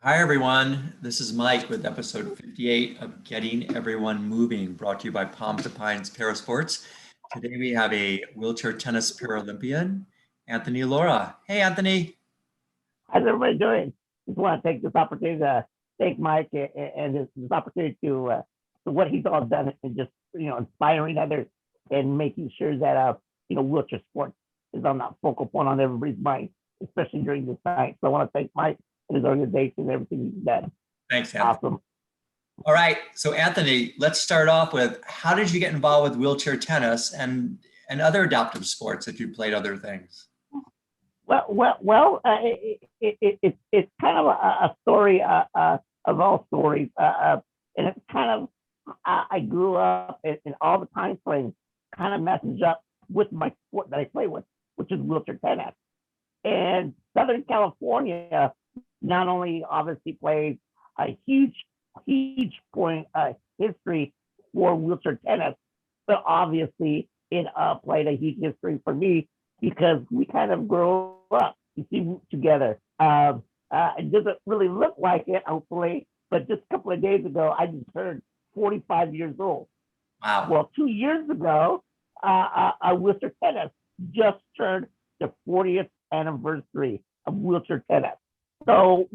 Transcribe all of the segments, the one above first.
Hi, everyone. This is Mike with episode 58 of Getting Everyone Moving, brought to you by Palm to Pines Parasports. Today we have a wheelchair tennis Paralympian, Anthony Laura. Hey, Anthony. How's everybody doing? Just want to take this opportunity to thank Mike and this opportunity to what he's all done and just inspiring others and making sure that wheelchair sports is on that focal point on everybody's mind, especially during this time. So I want to thank Mike and his organization and everything he's done. Thanks, Anthony. Awesome. All right. So, Anthony, let's start off with how did you get involved with wheelchair tennis and other adaptive sports if you played other things? It's kind of a story of all stories, and it's kind of I grew up in all the time frames kind of messes up with my sport that I play with, which is wheelchair tennis. And Southern California not only obviously plays a huge point history for wheelchair tennis, but obviously it played a huge history for me because we kind of grew up, you see, together. It doesn't really look like it, hopefully, but just a couple of days ago, I just turned 45 years old. Wow. Well, 2 years ago, wheelchair tennis just turned the 40th anniversary of wheelchair tennis. So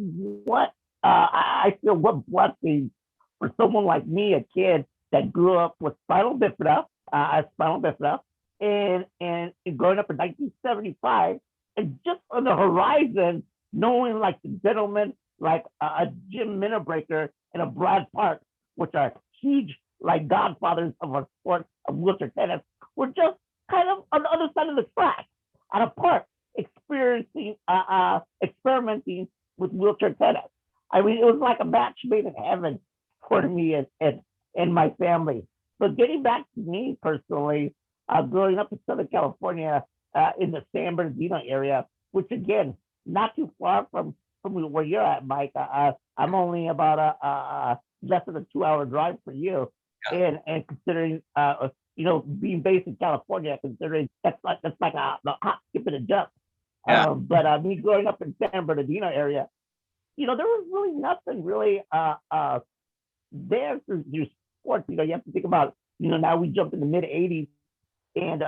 I feel what blessing for someone like me, a kid that grew up with spinal bifida, and growing up in 1975, and just on the horizon, knowing like the gentlemen like a Jim Minnerbreaker and a Brad Park, which are huge like godfathers of our sport of wheelchair tennis, were just kind of on the other side of the track at a park, experimenting with wheelchair tennis. I mean, it was like a match made in heaven for me and my family. But getting back to me personally, growing up in Southern California in the San Bernardino area, which again, not too far from where you're at, Mike. I'm only about a less than a 2-hour drive for you, Yeah. and considering being based in California, considering that's like a hop, skip, and a jump. Yeah. But me growing up in San Bernardino area, there was really nothing really there through sports. You have to think about, now we jumped in the mid 80s, and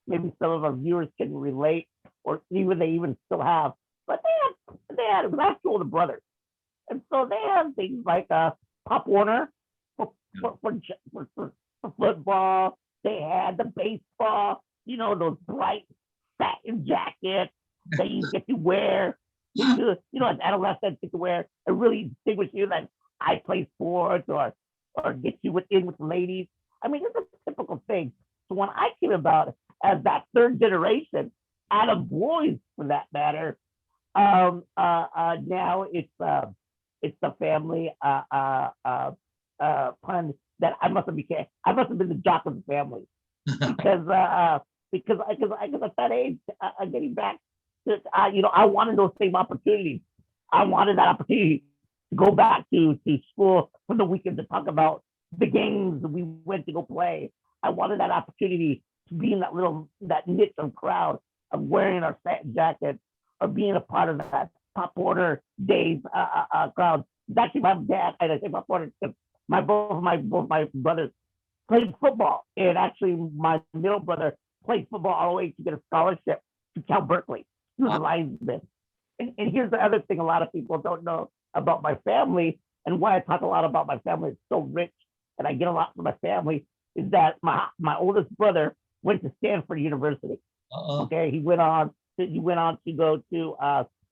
maybe some of our viewers can relate, or even they even still have. But they had I have two older brothers, and so they had things like Pop Warner for football. They had the baseball, those bright satin jackets that you get to wear, as adolescents get to wear, and really distinguish you that I play sports or get you in with the ladies. I mean, it's a typical thing. So when I came about as that third generation out of boys, for that matter, now it's the family pun that I must have been the jock of the family because at that age, getting back to I wanted those same opportunities. I wanted that opportunity to go back to school for the weekend to talk about the games we went to go play. I wanted that opportunity to be in that niche of crowd of wearing our satin jackets or being a part of that Pop Warner days crowd. It's actually my dad, and I say Pop Warner because both my brothers played football, and actually my middle brother played football all the way to get a scholarship to Cal Berkeley. He was a linesman. And here's the other thing a lot of people don't know about my family, and why I talk a lot about my family. It's so rich, and I get a lot from my family. Is that my oldest brother went to Stanford University? Uh-oh. Okay, he went on to go to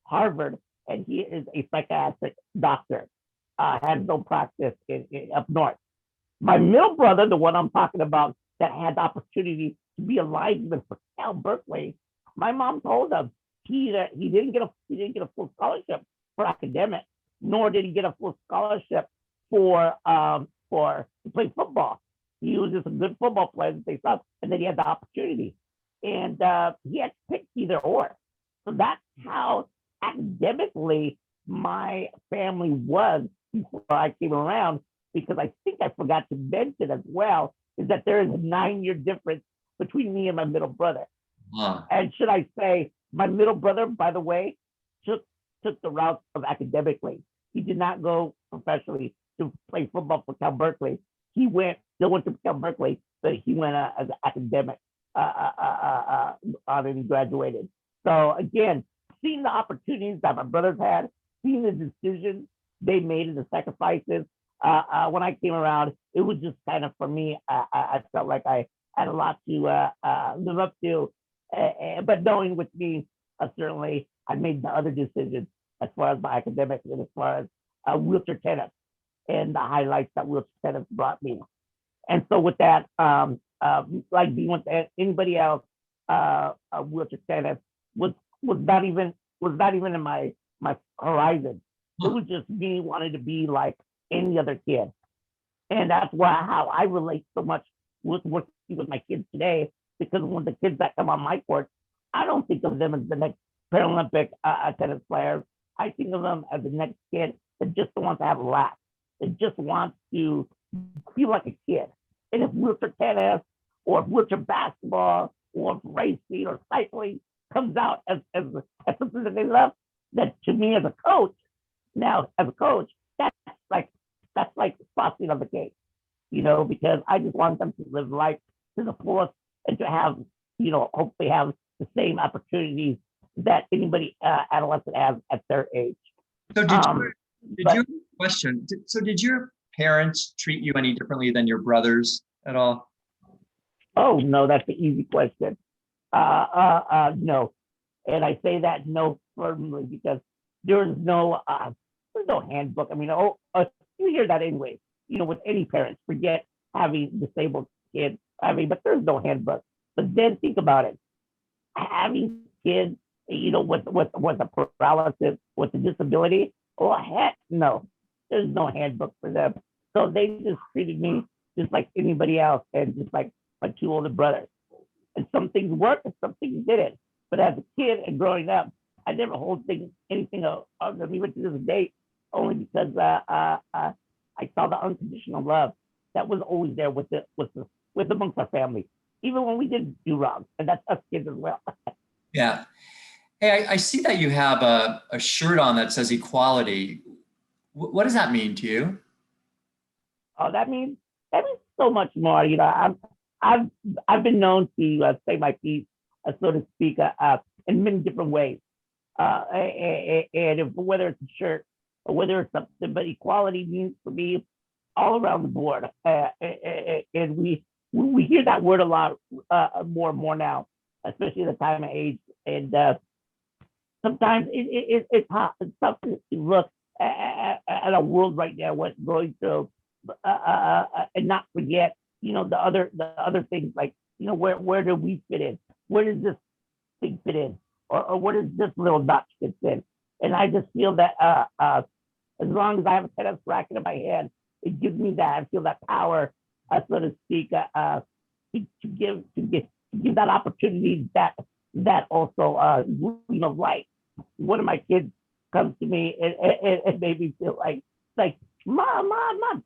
Harvard, and he is a psychiatric doctor. Had no practice up north. My middle brother, the one I'm talking about, that had the opportunity to be a linesman for Cal Berkeley, my mom told him he didn't get a full scholarship for academics, nor did he get a full scholarship for to play football. He was just a good football player, and then he had the opportunity, and he had to pick either or. So that's how academically my family was before I came around. Because I think I forgot to mention as well is that there is a 9-year difference between me and my middle brother. Huh. And should I say, my middle brother, by the way, took the route of academically. He did not go professionally to play football for Cal Berkeley. He still went to Cal Berkeley, but he went as an academic on and he graduated. So again, seeing the opportunities that my brothers had, seeing the decisions they made and the sacrifices. When I came around, it was just kind of for me. I felt like I had a lot to live up to, but knowing with me, certainly I made the other decisions as far as my academics and as far as wheelchair tennis and the highlights that wheelchair tennis brought me. And so with that, like being with anybody else, wheelchair tennis was not even in my horizon. It was just me wanting to be like any other kid, and that's how I relate so much with working with my kids today. Because when the kids that come on my court, I don't think of them as the next Paralympic tennis players. I think of them as the next kid that just wants to have a laugh, that just wants to feel like a kid. And if wheelchair tennis or wheelchair basketball or racing or cycling comes out as something that they love, that to me as a coach, that's like frosting on the cake, because I just want them to live life to the fullest and to have, hopefully have the same opportunities that anybody adolescent has at their age. So did your parents treat you any differently than your brothers at all? Oh no, that's an easy question. No, and I say that no firmly because there's no handbook. I mean, you hear that anyway. With any parents, forget having disabled kids. But there's no handbook. But then think about it: having kids, with a paralysis, with a disability. Oh heck, no, there's no handbook for them. So they just treated me just like anybody else, and just like my two older brothers. And some things worked, and some things didn't. But as a kid and growing up, I never hold anything of them, even to this day, only because I saw the unconditional love that was always there with amongst our family, even when we didn't do wrong, and that's us kids as well. Yeah. Hey, I see that you have a shirt on that says equality. What does that mean to you? Oh, that means so much more. I've been known to say my piece, so to speak, in many different ways. And whether it's a shirt or whether it's something, but equality means for me all around the board. And we hear that word a lot more and more now, especially at the time of age. And sometimes it's tough to look at a world right now, what's going through, and not forget, the other things like, where do we fit in? Where does this thing fit in? Or where does this little notch fit in? And I just feel that as long as I have a tennis racket in my hand, it gives me that. I feel that power, so to speak, to give that opportunity that also light. One of my kids comes to me and made me feel like mom,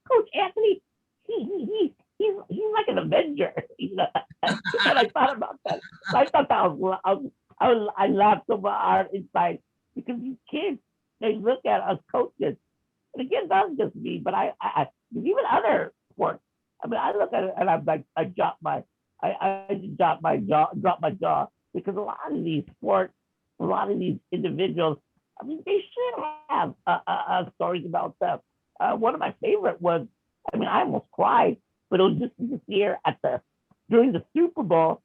Coach Anthony, he's like an Avenger. And I thought about that. I thought that I laughed so hard inside because these kids, they look at us coaches, and again, that's just me, but I even other sports. I mean, I look at it and I'm like, I drop my jaw because a lot of these sports, a lot of these individuals, I mean, they should have stories about them. One of my favorite was, I almost cried, but it was just this year during the Super Bowl,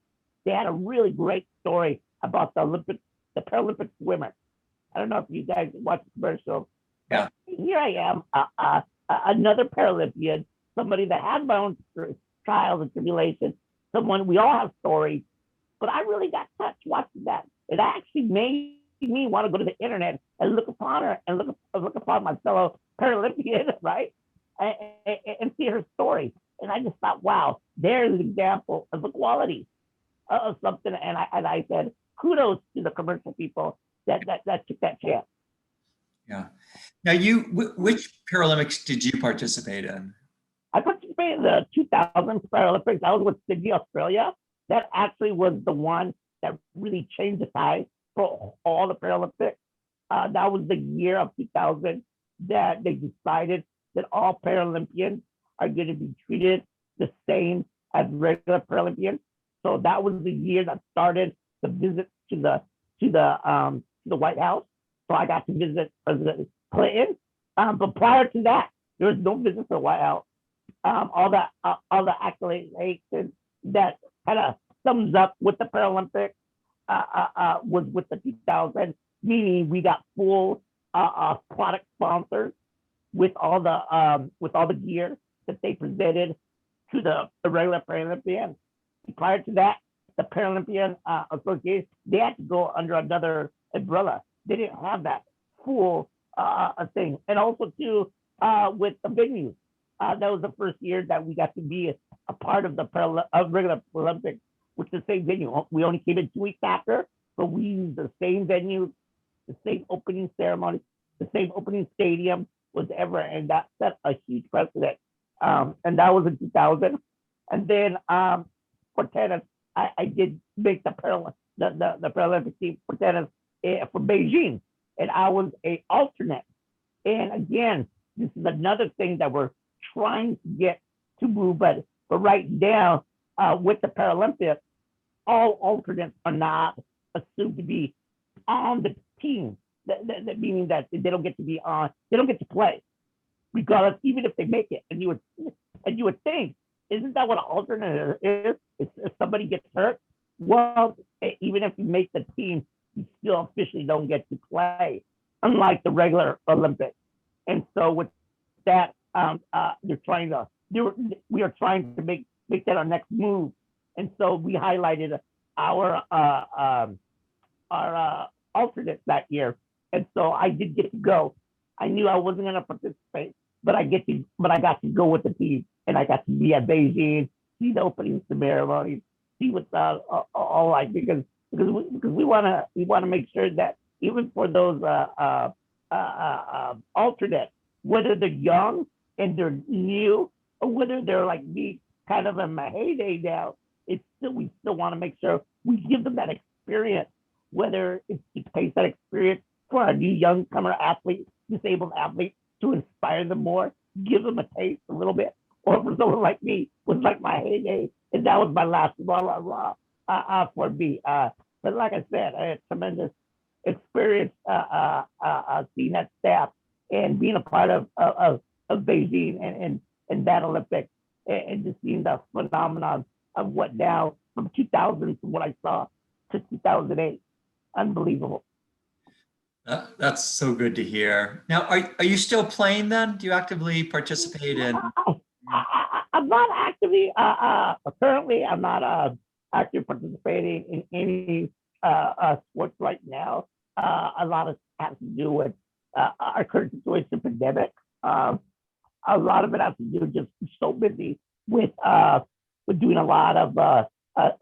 they had a really great story about the Paralympic swimmer. I don't know if you guys watch the commercial. Yeah. Here I am, another Paralympian, somebody that had my own trials and tribulations, someone, we all have stories, but I really got touched watching that. It actually made me want to go to the internet and look upon her and look upon my fellow Paralympian, right? And see her story. And I just thought, wow, there's an example of equality of something. And I said, kudos to the commercial people that took that chance. Yeah. Now, which Paralympics did you participate in? I participated in the 2000 Paralympics. I was with Sydney, Australia. That actually was the one that really changed the tide for all the Paralympics. That was the year of 2000 that they decided that all Paralympians are going to be treated the same as regular Paralympians. So that was the year that started the visit to the White House. So I got to visit President Clinton. But prior to that, there was no visit to the White House. All the accolades that kind of sums up with the Paralympics was with the 2000, meaning we got full product sponsors with all the gear that they presented to the regular Paralympians. Prior to that, the Paralympian Association, they had to go under another umbrella. They didn't have that full thing. And also too, with the venues, that was the first year that we got to be a part of the regular Olympics with the same venue. We only came in 2 weeks after, but we used the same venue, the same opening ceremony, the same opening stadium was ever, and that set a huge precedent. And that was in 2000. And then for tennis, I did make the Paralympic team for tennis for Beijing, and I was an alternate. And again, this is another thing that we're trying to get to move, but right now with the Paralympics, all alternates are not assumed to be on the team. That meaning that they don't get to be on, they don't get to play, regardless, even if they make it. And you would think, isn't that what an alternate is? If somebody gets hurt, well, even if you make the team, you still officially don't get to play, unlike the regular Olympics. And so with that, we are trying to make that our next move. And so we highlighted our alternates that year. And so I did get to go. I knew I wasn't going to participate, but I got to go with the team, and I got to be at Beijing, see the opening ceremony, see what's all like, because we want to make sure that even for those alternates, whether they're young and they're new, or whether they're like me, kind of in my heyday now, we still want to make sure we give them that experience, whether it's to taste that experience for a new young comer athlete, disabled athlete, to inspire them more, give them a taste a little bit, or for someone like me, was like my heyday, and that was my last for me. But like I said, I had tremendous experience seeing that staff and being a part of Beijing and that Olympics, and just seeing the phenomenon of what now from 2000 from what I saw to 2008. Unbelievable. That's so good to hear. Now, are you still playing then? Do you actively participate in? I'm not actively, currently, I'm not actively participating in any sports right now. A lot of it has to do with our current situation, pandemic. A lot of it has to do with just so busy with doing a lot of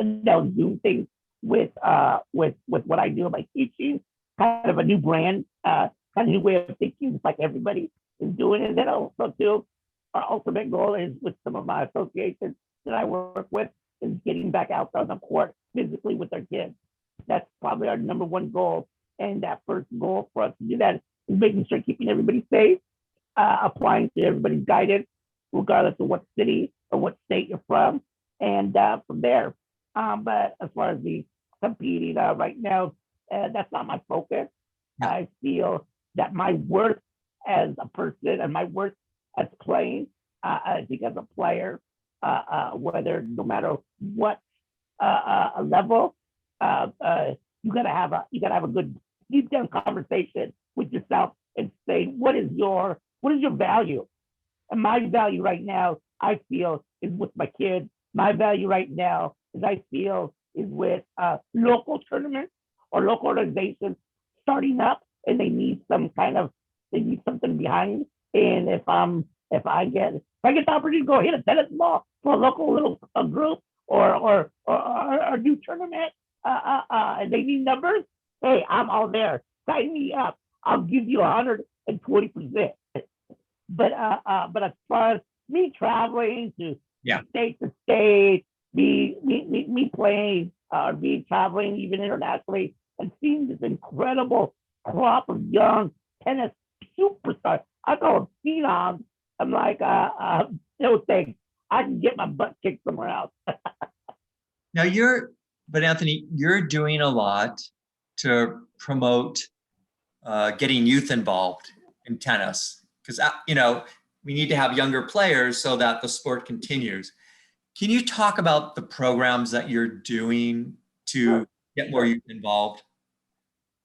Zoom things with what I do by teaching, kind of a new brand, kind of new way of thinking, just like everybody is doing. And then also too, our ultimate goal is with some of my associations that I work with is getting back out on the court physically with our kids. That's probably our number one goal. And that first goal for us to do that is making sure keeping everybody safe, applying to everybody's guidance, regardless of what city or what state you're from, and from there. But as far as the competing right now, that's not my focus. I feel that my worth as a person and my worth as playing, I think as a player, whether no matter what level, you gotta have a good deep down conversation with yourself and say what is your value. And my value right now, I feel, is with my kids. My value right now is I feel is with local tournaments or local organizations starting up, and they need something behind. And if I get the opportunity to go hit a tennis ball for a local little group or a new tournament, and they need numbers, hey, I'm all there. Sign me up. I'll give you 120%. But as far as me traveling to state to state, me playing, me traveling even internationally, and seeing this incredible crop of young tennis superstars. I call them phenoms. I'm like, no thanks. I can get my butt kicked somewhere else. Now but Anthony, you're doing a lot to promote getting youth involved in tennis because, we need to have younger players so that the sport continues. Can you talk about the programs that you're doing to get more youth involved?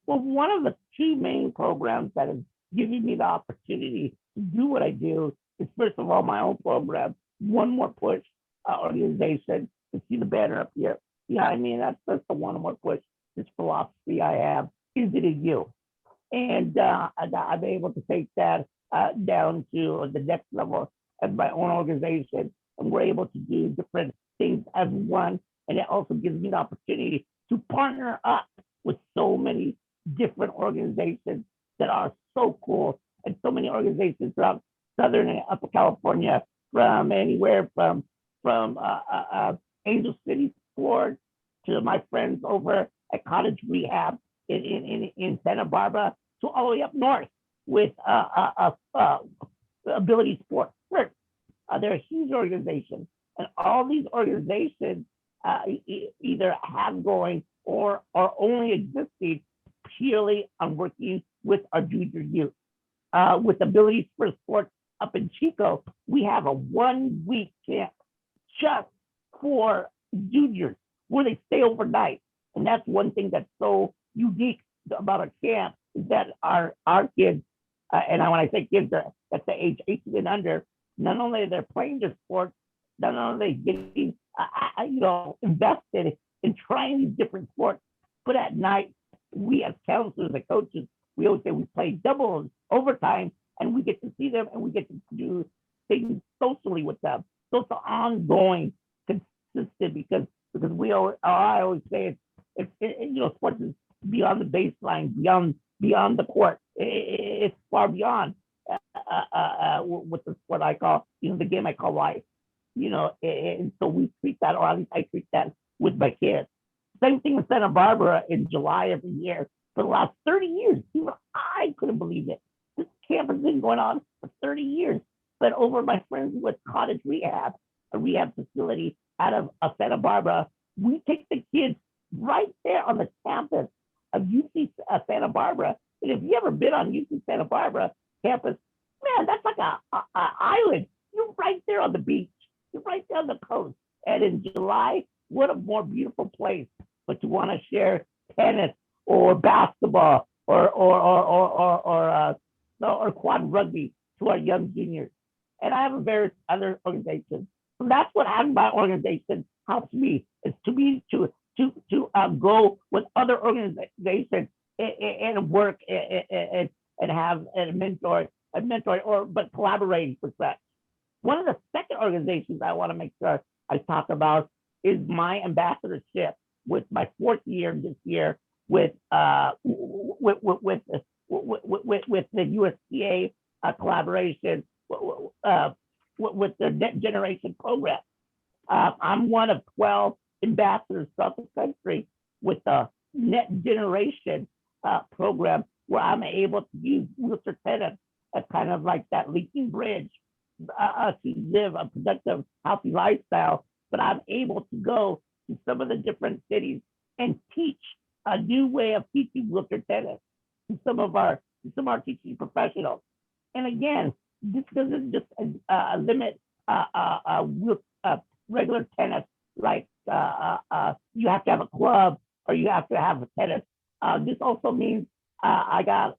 Well, one of the two main programs that has given me the opportunity to do what I do is, first of all, my own program, One More Push organization. You see the banner up here. Yeah, I mean, that's the One More Push. This philosophy I have, is it in you? And I'm able to take that down to the next level of my own organization. And we're able to do different things as one. And it also gives me the opportunity to partner up with so many different organizations that are so cool, and so many organizations throughout Southern and Upper California, from anywhere from Angel City Sport to my friends over at Cottage Rehab in Santa Barbara, to all the way up north with Ability Sport. They're a huge organization, and all these organizations either have going or are only existing purely on working with our junior youth. With Ability Sport up in Chico, we have a 1 week camp just for juniors where they stay overnight. And that's one thing that's so unique about our camp, is that our kids, and when I say kids, that's the age 18 and under, not only they're playing the sport, not only are they getting invested in trying these different sports, but at night, we as counselors and coaches, we always say we play doubles, overtime, and we get to see them and we get to do things socially with them. So it's an ongoing, consistent, because I always say sports is beyond the baseline, beyond the court. It's far beyond with the sport I call, the game I call life. And so we treat that, or at least I treat that with my kids. Same thing in Santa Barbara in July every year for the last 30 years. Even I couldn't believe it. This camp has been going on for 30 years. But over my friends with Cottage Rehab, a rehab facility out of Santa Barbara, we take the kids right there on the campus of UC Santa Barbara. And if you ever been on UC Santa Barbara campus, man, that's like a island. You're right there on the beach. You're right there on the coast. And in July, what a more beautiful place. But to want to share tennis or basketball or quad rugby to our young juniors. And I have various other organizations. So that's what having my organization helps me, is to go with other organizations and work and have a mentor, but collaborating with that. One of the second organizations I want to make sure I talk about is my ambassadorship with my fourth year this year with the USTA collaboration with the Net Generation program. I'm one of 12 ambassadors throughout the country with the Net Generation program, where I'm able to use wheelchair tennis as kind of like that leaking bridge to live a productive, healthy lifestyle. But I'm able to go to some of the different cities and teach a new way of teaching wheelchair tennis to some of our teaching professionals. And again, this doesn't just limit regular tennis, like you have to have a club or you have to have a tennis. This also means I got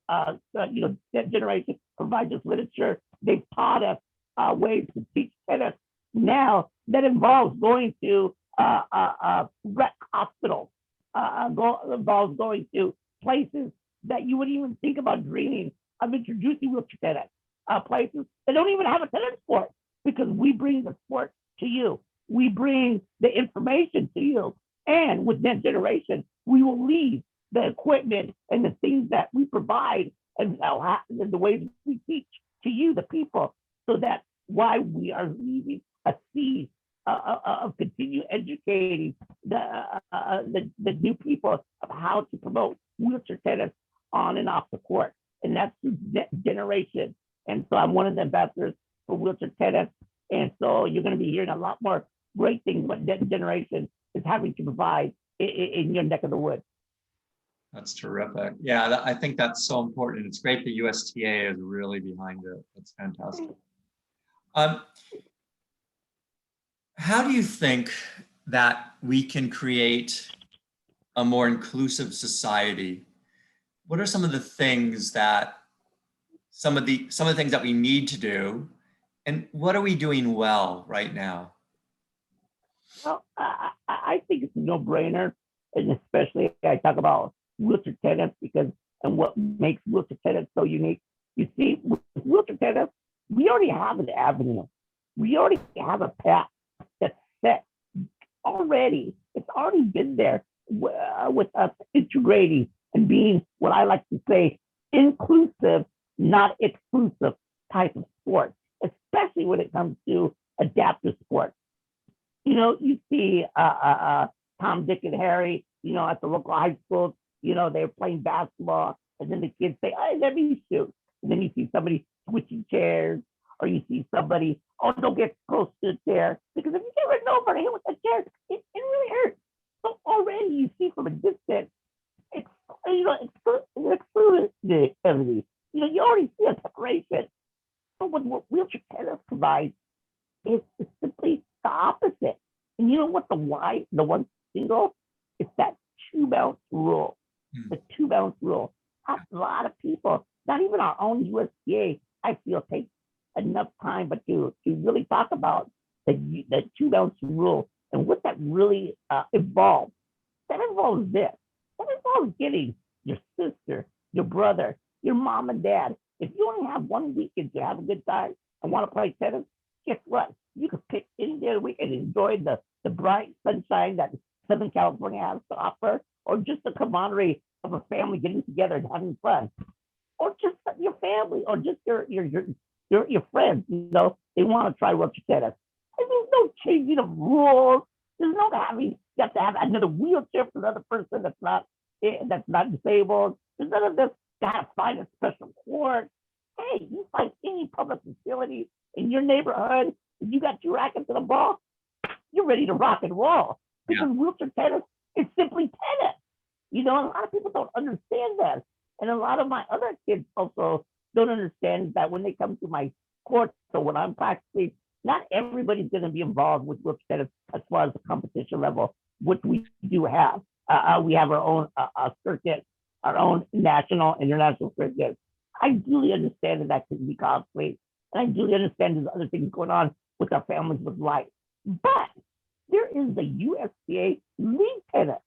Net Generation provides us literature. They've taught us ways to teach tennis now that involves going to rec hospitals, involves going to places that you wouldn't even think about dreaming of introducing wheelchair tennis, places that don't even have a tennis sport, because we bring the sport to you. We bring the information to you. And with Net Generation, we will leave the equipment and the things that we provide and the ways we teach to you, the people, so that why we are leaving a seed of continue educating the new people of how to promote wheelchair tennis on and off the court. And that's through Net Generation. And so I'm one of the ambassadors for wheelchair tennis. And so you're going to be hearing a lot more great things what that generation is having to provide in your neck of the woods. That's terrific. Yeah, I think that's so important. It's great the USTA is really behind it. That's fantastic. How do you think that we can create a more inclusive society? What are some of the things that some of the things that we need to do, and what are we doing well right now? Well, I think it's a no-brainer, and especially I talk about wheelchair tennis because and what makes wheelchair tennis so unique. You see, with wheelchair tennis, we already have an avenue. We already have a path that's set already. It's already been there with us integrating and being what I like to say inclusive, not exclusive type of sport, especially when it comes to adaptive sports. You know, you see Tom, Dick, and Harry, you know, at the local high schools, you know, they're playing basketball, and then the kids say, hey, let me shoot. And then you see somebody switching chairs, or you see somebody, oh, don't get close to the chair, because if you get run over and hit with the chair, it really hurts. So already you see from a distance, it's, you know, exclusivity. You know, you already see a separation. But what wheelchair tennis provides is simply the opposite. And you know what the one single? It's that 2-bounce rule. The 2-bounce rule. A lot of people, not even our own USDA, I feel takes enough time, but to really talk about the 2-bounce rule and what that really involves. That involves this. That involves getting your sister, your brother, your mom and dad. If you only have one weekend to have a good time and want to play tennis, guess what? You can pick any day of the week and enjoy the bright sunshine that Southern California has to offer, or just the camaraderie of a family getting together and having fun, or just your family, or just your friends. You know, they want to try wheelchair tennis. And there's no changing of rules. There's no having you have to have another wheelchair for another person that's not disabled. There's none of this. Gotta find a special court. Hey, you find any public facility in your neighborhood, you got your rackets and a ball, you're ready to rock and roll. Because wheelchair tennis is simply tennis. You know, a lot of people don't understand that. And a lot of my other kids also don't understand that when they come to my court. So when I'm practicing, not everybody's going to be involved with wheelchair tennis as far as the competition level, which we do have. We have our own circuit, our own national, international circuit. I duly understand that can be costly, and I duly understand there's other things going on with our families with life. But there is the USTA League Tennis.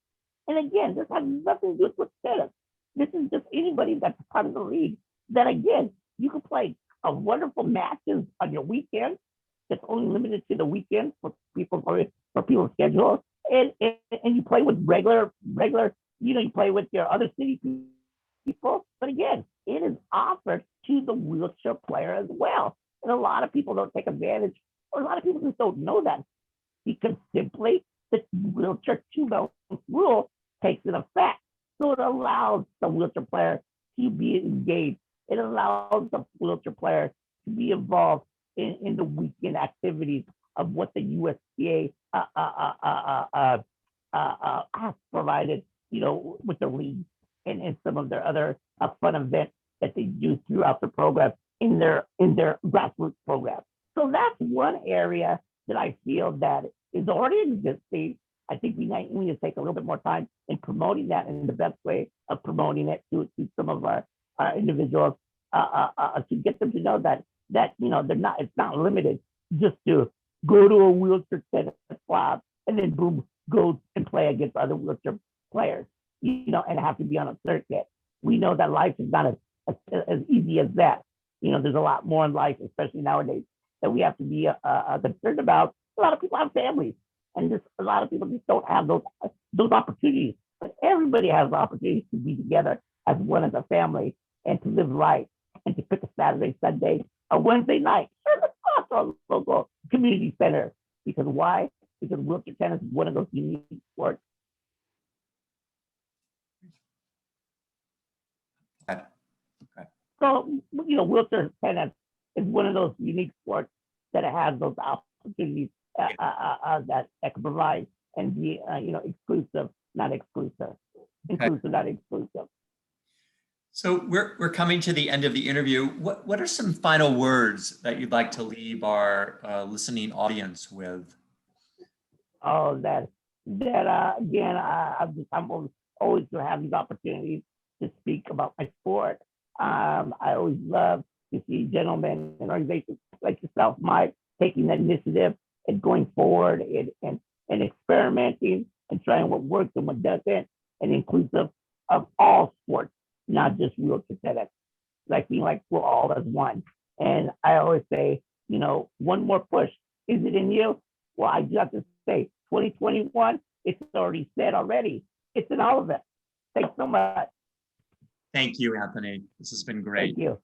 And again, this has nothing to do with tennis. This is just anybody that's part of the league that, again, you can play a wonderful matches on your weekend. That's only limited to the weekend for people's schedule. And you play with regular, you know, you play with your other city people. But again, it is offered to the wheelchair player as well. And a lot of people don't take advantage, or a lot of people just don't know that, because simply the wheelchair 2-bounce rule takes an effect. So it allows the wheelchair player to be engaged. It allows the wheelchair player to be involved in the weekend activities of what the USDA has provided, you know, with the league and some of their other fun events that they do throughout the program in their grassroots program. So that's one area that I feel that is already existing. I think we need to take a little bit more time in promoting that, and the best way of promoting it to some of our individuals to get them to know that you know it's not limited just to go to a wheelchair tennis club and then boom, go and play against other wheelchair players, you know, and have to be on a circuit. We know that life is not as easy as that. You know, there's a lot more in life, especially nowadays, that we have to be concerned about. A lot of people have families, and just a lot of people just don't have those opportunities. But everybody has the opportunity to be together as one as a family and to live life and to pick a Saturday, Sunday, or Wednesday night. Sure, let's go to a local community center. Because why? Because wheelchair tennis is one of those unique sports. Okay. So, you know, wheelchair tennis it's one of those unique sports that it has those opportunities that can provide and be, exclusive, not exclusive, inclusive, not exclusive. So we're coming to the end of the interview. What are some final words that you'd like to leave our listening audience with? Oh, again, I'm always to have these opportunities to speak about my sport. I always love to see gentlemen and organizations like yourself, Mike, taking that initiative and going forward and experimenting and trying what works and what doesn't, and inclusive of all sports, not just wheelchair tennis. Like being like we're all as one. And I always say, one more push. Is it in you? Well, I just have to say 2021, it's already said already. It's in all of it. Thanks so much. Thank you, Anthony. This has been great. Thank you.